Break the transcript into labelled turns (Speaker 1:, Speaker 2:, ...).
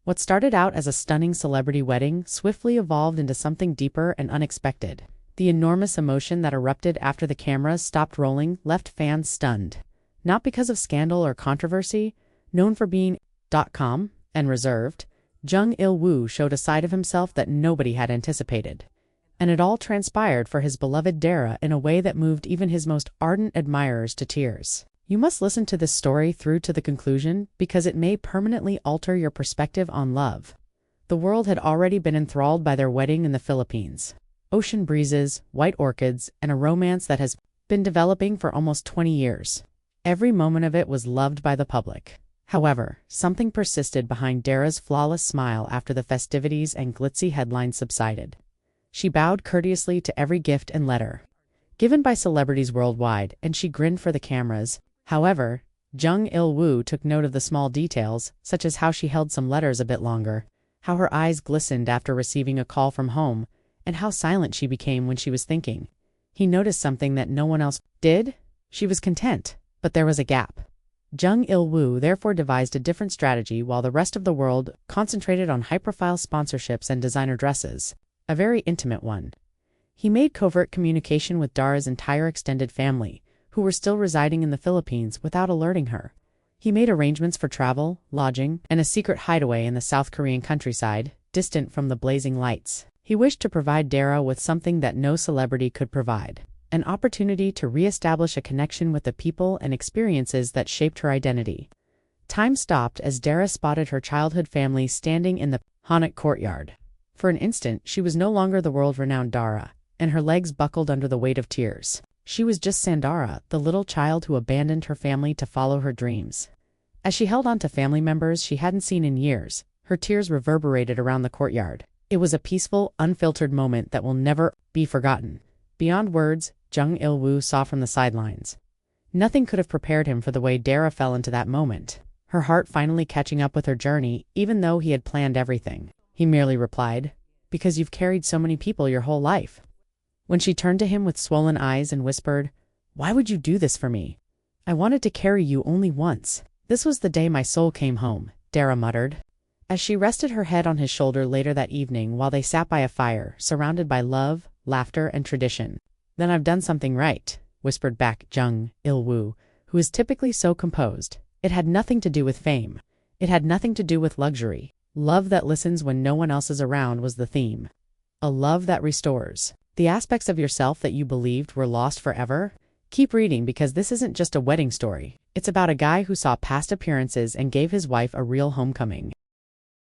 Speaker 1: What started out as a stunning celebrity wedding swiftly evolved into something deeper and unexpected. The enormous emotion that erupted after the cameras stopped rolling left fans stunned. Not because of scandal or controversy. Known for being .com and reserved, Jung Il Woo showed a side of himself that nobody had anticipated. And it all transpired for his beloved Dara in a way that moved even his most ardent admirers to tears. You must listen to this story through to the conclusion because it may permanently alter your perspective on love. The world had already been enthralled by their wedding in the Philippines. Ocean breezes, white orchids, and a romance that has been developing for almost 20 years. Every moment of it was loved by the public. However, something persisted behind Dara's flawless smile after the festivities and glitzy headlines subsided. She bowed courteously to every gift and letter given by celebrities worldwide, and she grinned for the cameras. However, Jung Il Woo took note of the small details, such as how she held some letters a bit longer, how her eyes glistened after receiving a call from home, and how silent she became when she was thinking. He noticed something that no one else did. She was content, but there was a gap. Jung Il Woo therefore devised a different strategy while the rest of the world concentrated on high-profile sponsorships and designer dresses, a very intimate one. He made covert communication with Dara's entire extended family, who were still residing in the Philippines without alerting her. He made arrangements for travel, lodging, and a secret hideaway in the South Korean countryside, distant from the blazing lights. He wished to provide Dara with something that no celebrity could provide, an opportunity to re-establish a connection with the people and experiences that shaped her identity. Time stopped as Dara spotted her childhood family standing in the Hanok courtyard. For an instant, she was no longer the world-renowned Dara, and her legs buckled under the weight of tears. She was just Sandara, the little child who abandoned her family to follow her dreams. As she held on to family members she hadn't seen in years, her tears reverberated around the courtyard. It was a peaceful, unfiltered moment that will never be forgotten. Beyond words, Jung Il Woo saw from the sidelines. Nothing could have prepared him for the way Dara fell into that moment, her heart finally catching up with her journey, even though he had planned everything. He merely replied, "Because you've carried so many people your whole life." When she turned to him with swollen eyes and whispered, "Why would you do this for me? I wanted to carry you only once. This was the day my soul came home," Dara muttered, as she rested her head on his shoulder later that evening while they sat by a fire, surrounded by love, laughter, and tradition. "Then I've done something right," whispered back Jung Il Woo, who is typically so composed. It had nothing to do with fame. It had nothing to do with luxury. Love that listens when no one else is around was the theme. A love that restores. The aspects of yourself that you believed were lost forever? Keep reading because this isn't just a wedding story. It's about a guy who saw past appearances and gave his wife a real homecoming.